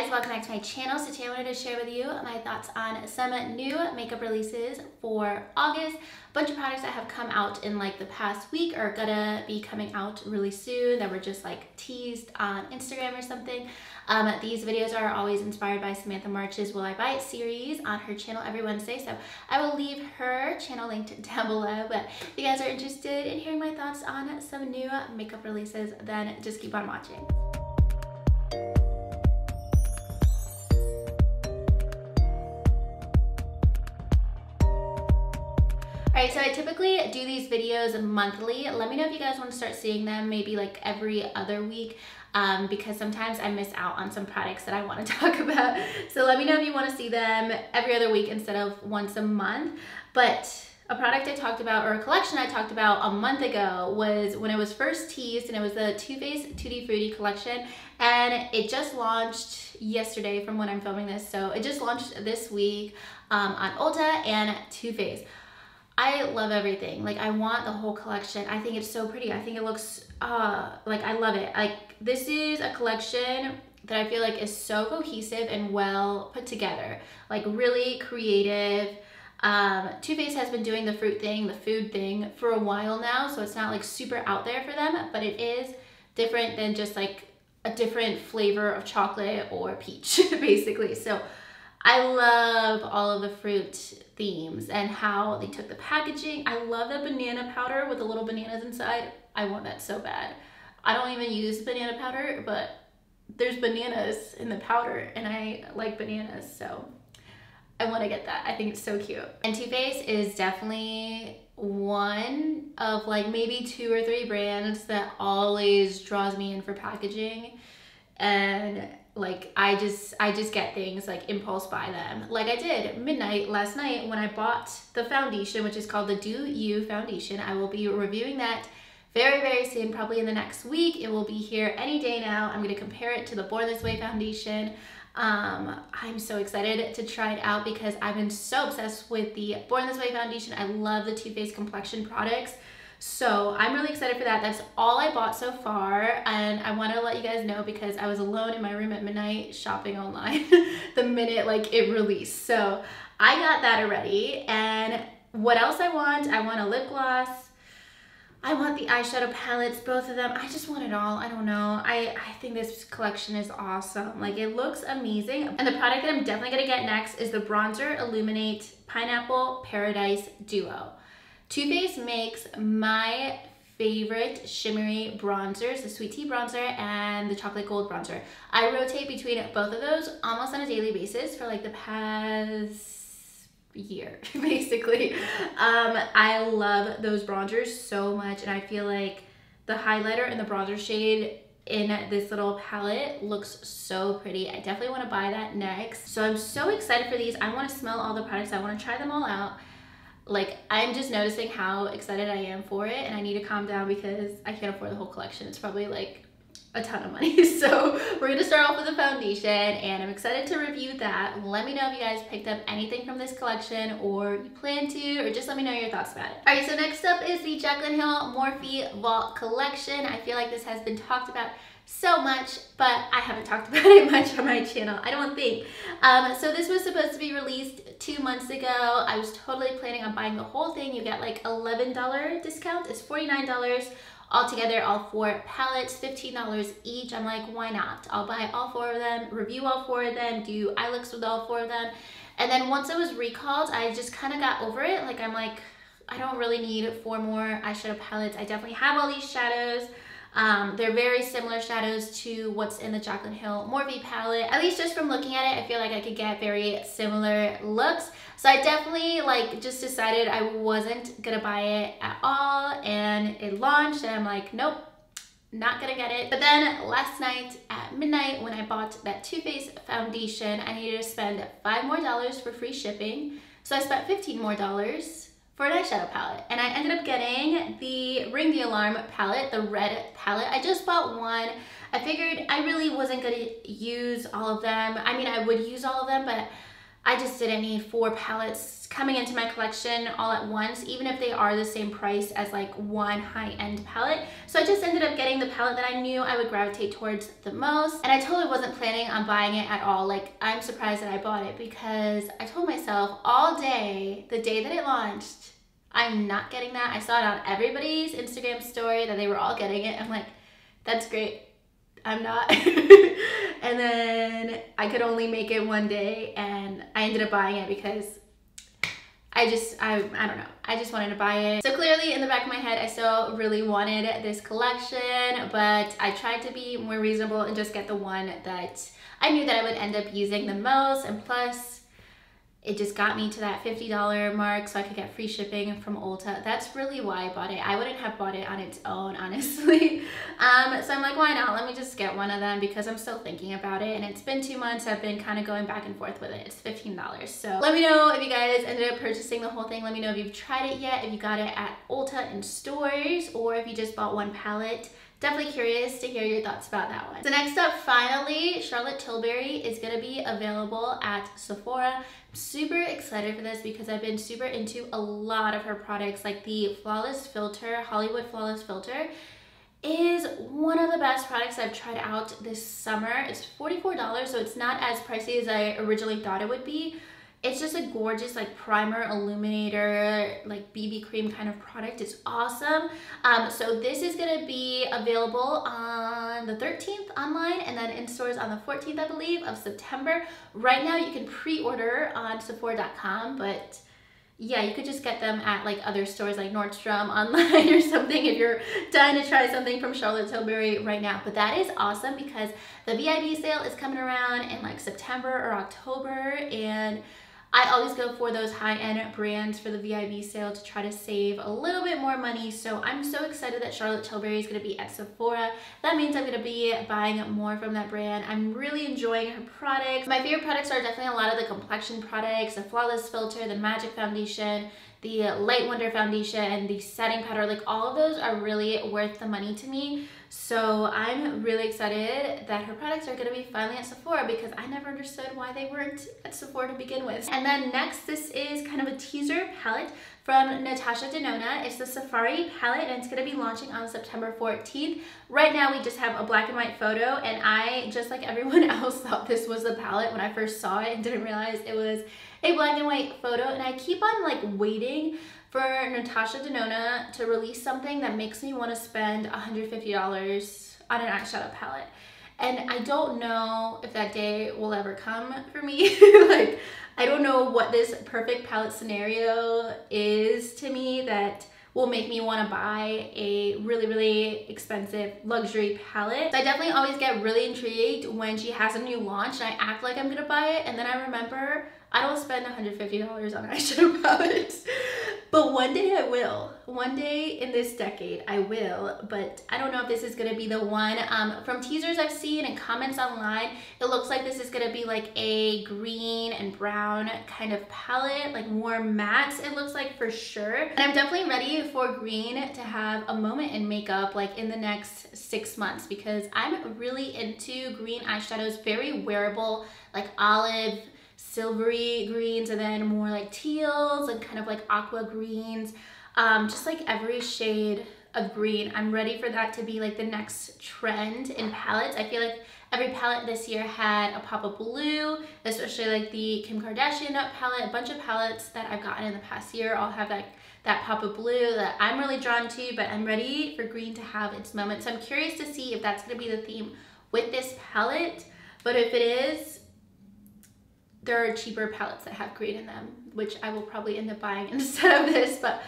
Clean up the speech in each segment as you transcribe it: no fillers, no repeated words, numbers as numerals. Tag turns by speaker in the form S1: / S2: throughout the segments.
S1: guys, welcome back to my channel. So today I wanted to share with you my thoughts on some new makeup releases for August. A bunch of products that have come out in like the past week are gonna be coming out really soon that were just like teased on Instagram or something. These videos are always inspired by Samantha March's Will I Buy It series on her channel every Wednesday. So I will leave her channel linked down below. But if you guys are interested in hearing my thoughts on some new makeup releases, then just keep on watching. Alright, so I typically do these videos monthly. Let me know if you guys want to start seeing them maybe like every other week, because sometimes I miss out on some products that I want to talk about. So let me know if you want to see them every other week instead of once a month. But a product I talked about, or a collection I talked about a month ago, was when it was first teased, and it was the Too Faced Tutti Frutti collection, and it just launched yesterday from when I'm filming this. So it just launched this week on Ulta and Too Faced. I love everything. Like, I want the whole collection. I think it's so pretty. I think it looks, like, I love it. Like, this is a collection that I feel like is so cohesive and well put together. Like, really creative. Too Faced has been doing the fruit thing, the food thing for a while now, so it's not like super out there for them, but it is different than just like a different flavor of chocolate or peach, basically. So I love all of the fruit themes and how they took the packaging. I love the banana powder with the little bananas inside. I want that so bad. I don't even use banana powder, but there's bananas in the powder and I like bananas, so I want to get that. I think it's so cute. And Too Faced is definitely one of like maybe 2 or 3 brands that always draws me in for packaging. And like, I just get things like impulse buy them. Like I did midnight last night when I bought the foundation, which is called the Do You foundation. I will be reviewing that very, very soon, probably in the next week. It will be here any day now. I'm gonna compare it to the Born This Way foundation. I'm so excited to try it out because I've been so obsessed with the Born This Way foundation. I love the Too Faced complexion products. So I'm really excited for that. That's all I bought so far, and I want to let you guys know because I was alone in my room at midnight shopping online the minute like it released. So I got that already. And what else I want a lip gloss. I want the eyeshadow palettes, both of them. I just want it all. I don't know. I think this collection is awesome. Like, it looks amazing. And the product that I'm definitely gonna get next is the Bronzer Illuminate Pineapple Paradise Duo. Too Faced makes my favorite shimmery bronzers, the Sweet Tea bronzer and the Chocolate Gold bronzer. I rotate between both of those almost on a daily basis for like the past year, basically. I love those bronzers so much, and I feel like the highlighter and the bronzer shade in this little palette looks so pretty. I definitely want to buy that next. So I'm so excited for these. I want to smell all the products. I want to try them all out. Like, I'm just noticing how excited I am for it, and I need to calm down because I can't afford the whole collection. It's probably like a ton of money. So we're gonna start off with the foundation, and I'm excited to review that. Let me know if you guys picked up anything from this collection, or you plan to, or just let me know your thoughts about it. All right, so next up is the Juggernaut Morphe Vault collection. I feel like this has been talked about so much, but I haven't talked about it much on my channel, I don't think. So this was supposed to be released 2 months ago. I was totally planning on buying the whole thing. You get like $11 discount. It's $49 altogether, all 4 palettes, $15 each. I'm like, why not? I'll buy all 4 of them, review all 4 of them, do eye looks with all 4 of them. And then once it was recalled, I just kind of got over it. Like, I'm like, I don't really need 4 more eyeshadow palettes. I definitely have all these shadows. They're very similar shadows to what's in the Jaclyn Hill Morphe palette. At least just from looking at it, I feel like I could get very similar looks. So I definitely like just decided I wasn't gonna buy it at all, and it launched and I'm like, nope, not gonna get it. But then last night at midnight when I bought that Too Faced foundation, I needed to spend $5 more for free shipping. So I spent $15 more for an eyeshadow palette, and I ended up getting the Ring the Alarm palette, the red palette. I just bought one. I figured I really wasn't gonna use all of them. I mean, I would use all of them, but I just didn't need 4 palettes coming into my collection all at once, even if they are the same price as like one high-end palette. So I just ended up getting the palette that I knew I would gravitate towards the most. And I totally wasn't planning on buying it at all. Like, I'm surprised that I bought it because I told myself all day, the day that it launched, I'm not getting that. I saw it on everybody's Instagram story that they were all getting it. I'm like, that's great. I'm not. And then I could only make it one day and I ended up buying it because I don't know. I just wanted to buy it. So clearly in the back of my head, I still really wanted this collection, but I tried to be more reasonable and just get the one that I knew that I would end up using the most. And plus, it just got me to that $50 mark so I could get free shipping from Ulta. That's really why I bought it. I wouldn't have bought it on its own, honestly. So I'm like, why not? Let me just get one of them because I'm still thinking about it. And it's been 2 months. I've been kind of going back and forth with it. It's $15. So let me know if you guys ended up purchasing the whole thing. Let me know if you've tried it yet, if you got it at Ulta in stores, or if you just bought one palette. Definitely curious to hear your thoughts about that one. So next up, finally, Charlotte Tilbury is gonna be available at Sephora. I'm super excited for this because I've been super into a lot of her products, like the Flawless Filter, Hollywood Flawless Filter is one of the best products I've tried out this summer. It's $44, so it's not as pricey as I originally thought it would be. It's just a gorgeous like primer, illuminator, like BB cream kind of product. It's awesome. So this is gonna be available on the 13th online and then in stores on the 14th, I believe, of September. Right now you can pre-order on Sephora.com, but yeah, you could just get them at like other stores like Nordstrom online or something if you're dying to try something from Charlotte Tilbury right now. But that is awesome because the VIB sale is coming around in like September or October, and I always go for those high-end brands for the VIB sale to try to save a little bit more money. So I'm so excited that Charlotte Tilbury is going to be at Sephora. That means I'm going to be buying more from that brand. I'm really enjoying her products. My favorite products are definitely a lot of the complexion products, the Flawless Filter, the Magic Foundation, the Light Wonder Foundation, the setting powder. Like, all of those are really worth the money to me. So I'm really excited that her products are going to be finally at Sephora because I never understood why they weren't at Sephora to begin with. And then next, this is kind of a teaser palette from Natasha Denona. It's the Safari palette and it's going to be launching on September 14th. Right now we just have a black and white photo, and I, just like everyone else, thought this was the palette when I first saw it and didn't realize it was a black and white photo. And I keep on like waiting for Natasha Denona to release something that makes me want to spend $150 on an eyeshadow palette. And I don't know if that day will ever come for me. Like, I don't know what this perfect palette scenario is to me that will make me want to buy a really, really expensive luxury palette. So I definitely always get really intrigued when she has a new launch and I act like I'm gonna buy it, and then I remember I don't spend $150 on eyeshadow palettes. But one day I will. One day in this decade I will, but I don't know if this is gonna be the one. From teasers I've seen and comments online, it looks like this is gonna be like a green and brown kind of palette, like more mattes, it looks like, for sure. And I'm definitely ready for green to have a moment in makeup like in the next 6 months because I'm really into green eyeshadows, very wearable, like olive, silvery greens, and then more like teals and kind of like aqua greens, just like every shade of green. I'm ready for that to be like the next trend in palettes. I feel like every palette this year had a pop of blue, especially like the Kim Kardashian palette. A bunch of palettes that I've gotten in the past year all have that pop of blue that I'm really drawn to, but I'm ready for green to have its moment. So I'm curious to see if that's gonna be the theme with this palette. But if it is, there are cheaper palettes that have green in them, which I will probably end up buying instead of this, but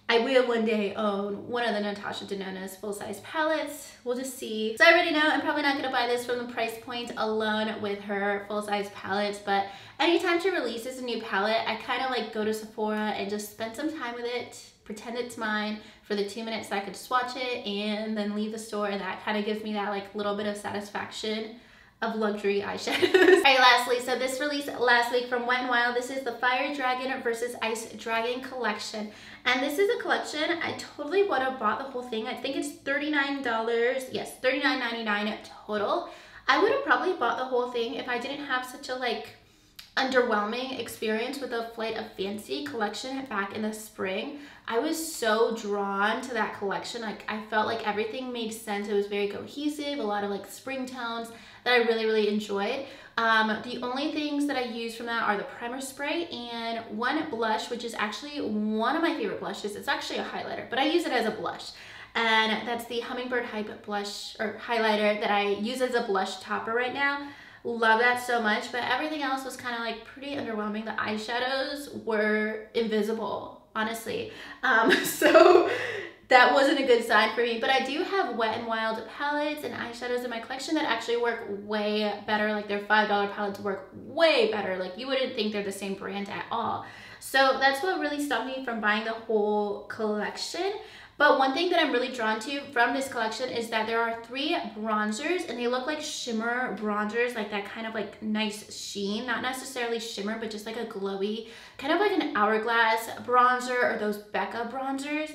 S1: I will one day own one of the Natasha Denona's full-size palettes. We'll just see. So I already know I'm probably not gonna buy this from the price point alone with her full-size palettes, but anytime she releases a new palette, I kind of like go to Sephora and just spend some time with it, pretend it's mine for the 2 minutes that I could swatch it and then leave the store, and that kind of gives me that like little bit of satisfaction of luxury eyeshadows. Alright, lastly, so this released last week from Wet n Wild. This is the Fire Dragon versus Ice Dragon collection. And this is a collection I totally would have bought the whole thing. I think it's $39. Yes, $39.99 total. I would have probably bought the whole thing if I didn't have such a like underwhelming experience with the Flight of Fancy collection back in the spring. I was so drawn to that collection. Like, I felt like everything made sense. It was very cohesive, a lot of like spring tones that I really enjoyed. The only things that I use from that are the primer spray and one blush, which is actually one of my favorite blushes. It's actually a highlighter, but I use it as a blush. And that's the Hummingbird Hype blush or highlighter that I use as a blush topper right now. Love that so much, but everything else was kind of like pretty underwhelming. The eyeshadows were invisible, honestly. So that wasn't a good sign for me, but I do have Wet n Wild palettes and eyeshadows in my collection that actually work way better. Like, their $5 palettes work way better. Like, you wouldn't think they're the same brand at all. So that's what really stopped me from buying the whole collection. But one thing that I'm really drawn to from this collection is that there are 3 bronzers, and they look like shimmer bronzers, like that kind of like nice sheen, not necessarily shimmer, but just like a glowy, kind of like an Hourglass bronzer or those Becca bronzers.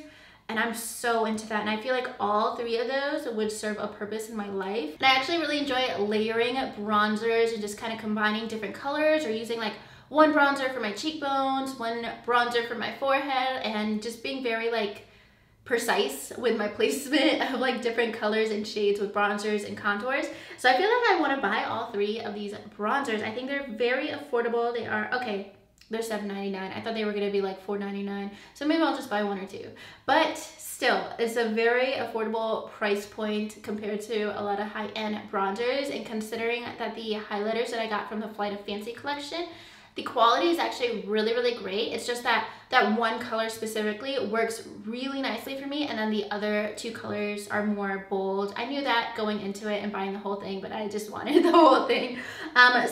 S1: And I'm so into that, and I feel like all 3 of those would serve a purpose in my life. And I actually really enjoy layering bronzers and just kind of combining different colors, or using like one bronzer for my cheekbones, one bronzer for my forehead, and just being very like precise with my placement of like different colors and shades with bronzers and contours. So I feel like I want to buy all 3 of these bronzers. I think they're very affordable. They are, okay, they're $7.99. I thought they were going to be like $4.99. So maybe I'll just buy 1 or 2. But still, it's a very affordable price point compared to a lot of high-end bronzers. And considering that the highlighters that I got from the Flight of Fancy collection, the quality is actually really great. It's just that that one color specifically works really nicely for me, and then the other 2 colors are more bold. I knew that going into it and buying the whole thing, but I just wanted the whole thing.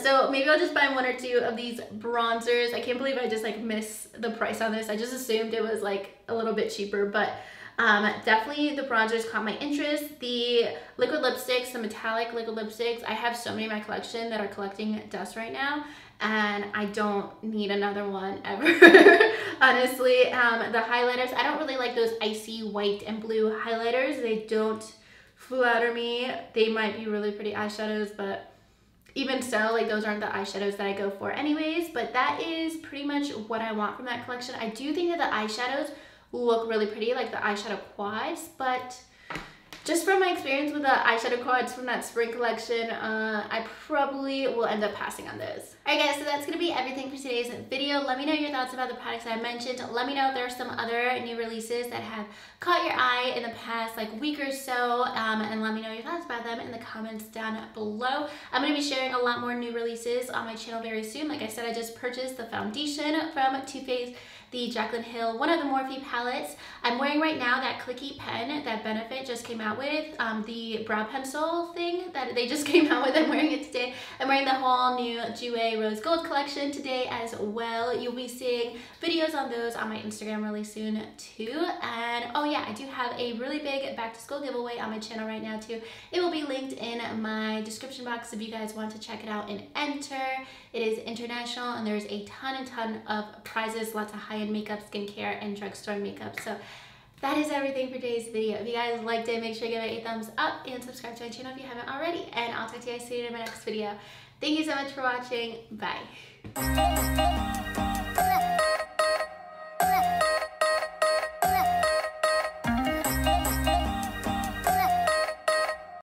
S1: So maybe I'll just buy 1 or 2 of these bronzers. I can't believe I just like missed the price on this. I just assumed it was like a little bit cheaper, but definitely the bronzers caught my interest. The liquid lipsticks, the metallic liquid lipsticks, I have so many in my collection that are collecting dust right now, and I don't need another one ever. Honestly, the highlighters, I don't really like those icy white and blue highlighters. They don't flatter me. They might be really pretty eyeshadows, but even so, like, those aren't the eyeshadows that I go for anyways. But that is pretty much what I want from that collection. I do think that the eyeshadows look really pretty, like the eyeshadow quads, but just from my experience with the eyeshadow quads from that spring collection, I probably will end up passing on those. Alright guys, so that's going to be everything for today's video. Let me know your thoughts about the products I mentioned. Let me know if there are some other new releases that have caught your eye in the past like week or so, and let me know your thoughts about them in the comments down below. I'm going to be sharing a lot more new releases on my channel very soon. Like I said, I just purchased the foundation from Too Faced, the Jaclyn Hill, one of the Morphe palettes. I'm wearing right now that clicky pen that Benefit just came out with, the brow pencil thing that they just came out with. I'm wearing it today. I'm wearing the whole new Jouer Rose Gold collection today as well. You'll be seeing videos on those on my Instagram really soon too. And oh yeah, I do have a really big back to school giveaway on my channel right now too. It will be linked in my description box if you guys want to check it out and enter. It is international, and there's a ton of prizes, lots of high-end makeup, skincare, and drugstore makeup. So that is everything for today's video. If you guys liked it, make sure you give it a thumbs up and subscribe to my channel if you haven't already. And I'll talk to you guys soon in my next video. Thank you so much for watching. Bye.